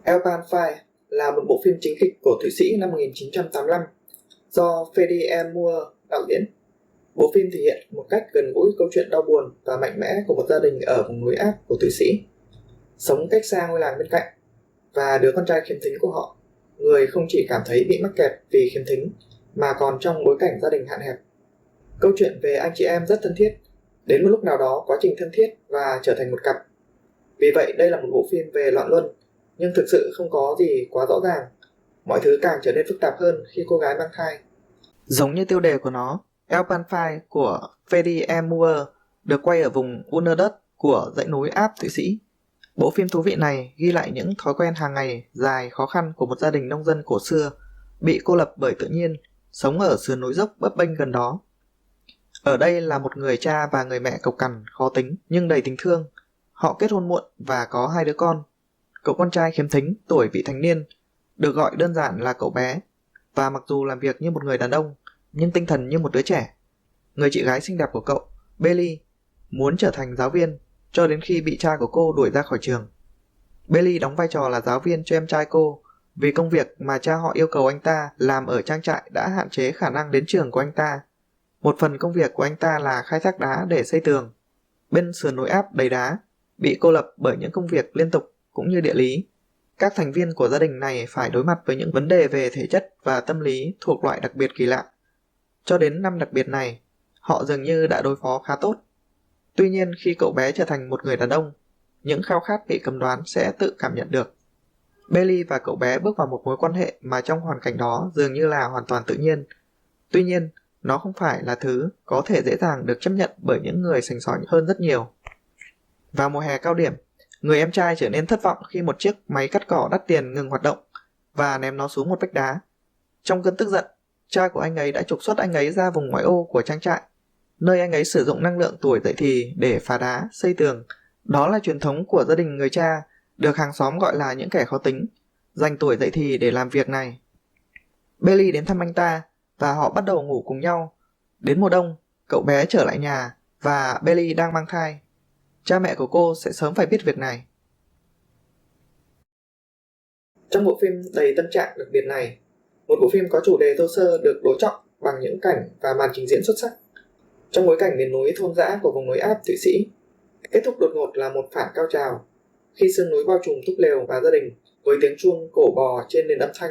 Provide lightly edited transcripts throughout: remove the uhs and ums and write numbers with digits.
Elbanfire là một bộ phim chính kịch của Thụy Sĩ năm 1985 do Freddie Moore đạo diễn. Bộ phim thể hiện một cách gần gũi câu chuyện đau buồn và mạnh mẽ của một gia đình ở vùng núi áp của Thụy Sĩ, sống cách xa ngôi làng bên cạnh, và đứa con trai khiếm thính của họ, người không chỉ cảm thấy bị mắc kẹt vì khiếm thính mà còn trong bối cảnh gia đình hạn hẹp. Câu chuyện về anh chị em rất thân thiết, đến một lúc nào đó quá trình thân thiết và trở thành một cặp. Vì vậy đây là một bộ phim về loạn luân, nhưng thực sự không có gì quá rõ ràng. Mọi thứ càng trở nên phức tạp hơn khi cô gái mang thai. Giống như tiêu đề của nó, Elbanfire của Freddie Moore được quay ở vùng Underdust của dãy núi áp Thụy Sĩ. Bộ phim thú vị này ghi lại những thói quen hàng ngày dài khó khăn của một gia đình nông dân cổ xưa, bị cô lập bởi tự nhiên, sống ở sườn núi dốc bấp bênh gần đó. Ở đây là một người cha và người mẹ cộc cằn, khó tính nhưng đầy tình thương. Họ kết hôn muộn và có 2 đứa con. Cậu con trai khiếm thính, tuổi vị thành niên, được gọi đơn giản là cậu bé, và mặc dù làm việc như một người đàn ông, nhưng tinh thần như một đứa trẻ. Người chị gái xinh đẹp của cậu, Bailey, muốn trở thành giáo viên cho đến khi bị cha của cô đuổi ra khỏi trường. Bailey đóng vai trò là giáo viên cho em trai cô vì công việc mà cha họ yêu cầu anh ta làm ở trang trại đã hạn chế khả năng đến trường của anh ta. Một phần công việc của anh ta là khai thác đá để xây tường. Bên sườn núi áp đầy đá, bị cô lập bởi những công việc liên tục cũng như địa lý. Các thành viên của gia đình này phải đối mặt với những vấn đề về thể chất và tâm lý thuộc loại đặc biệt kỳ lạ. Cho đến năm đặc biệt này, họ dường như đã đối phó khá tốt. Tuy nhiên khi cậu bé trở thành một người đàn ông, những khao khát bị cấm đoán sẽ tự cảm nhận được. Bailey và cậu bé bước vào một mối quan hệ mà trong hoàn cảnh đó dường như là hoàn toàn tự nhiên. Tuy nhiên, nó không phải là thứ có thể dễ dàng được chấp nhận bởi những người sành sỏi hơn rất nhiều. Vào mùa hè cao điểm, người em trai trở nên thất vọng khi một chiếc máy cắt cỏ đắt tiền ngừng hoạt động và ném nó xuống một vách đá. Trong cơn tức giận, cha của anh ấy đã trục xuất anh ấy ra vùng ngoại ô của trang trại, nơi anh ấy sử dụng năng lượng tuổi dậy thì để phá đá, xây tường. Đó là truyền thống của gia đình người cha, được hàng xóm gọi là những kẻ khó tính, dành tuổi dậy thì để làm việc này. Bailey đến thăm anh ta và họ bắt đầu ngủ cùng nhau. Đến mùa đông, cậu bé trở lại nhà và Bailey đang mang thai. Cha mẹ của cô sẽ sớm phải biết việc này. Trong bộ phim đầy tâm trạng đặc biệt này, một bộ phim có chủ đề thô sơ được đối trọng bằng những cảnh và màn trình diễn xuất sắc. Trong bối cảnh miền núi thôn dã của vùng núi áp Thụy Sĩ, kết thúc đột ngột là một phản cao trào. Khi sương núi bao trùm túp lều và gia đình với tiếng chuông cổ bò trên nền âm thanh,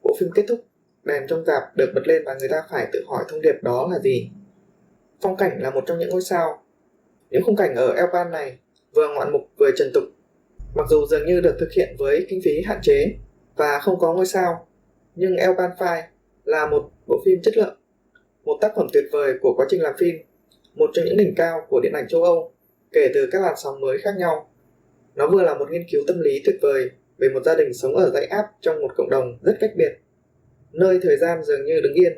bộ phim kết thúc, đèn trong rạp được bật lên và người ta phải tự hỏi thông điệp đó là gì. Phong cảnh là một trong những ngôi sao. Những khung cảnh ở Elban này vừa ngoạn mục vừa trần tục. Mặc dù dường như được thực hiện với kinh phí hạn chế và không có ngôi sao, nhưng Elbanfire là một bộ phim chất lượng, một tác phẩm tuyệt vời của quá trình làm phim, một trong những đỉnh cao của điện ảnh châu Âu kể từ các làn sóng mới khác nhau. Nó vừa là một nghiên cứu tâm lý tuyệt vời về một gia đình sống ở dãy áp trong một cộng đồng rất cách biệt, nơi thời gian dường như đứng yên,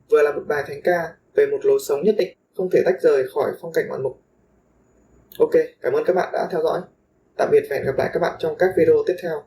vừa là một bài thánh ca về một lối sống nhất định không thể tách rời khỏi phong cảnh ngoạn mục. Ok, cảm ơn các bạn đã theo dõi. Tạm biệt và hẹn gặp lại các bạn trong các video tiếp theo.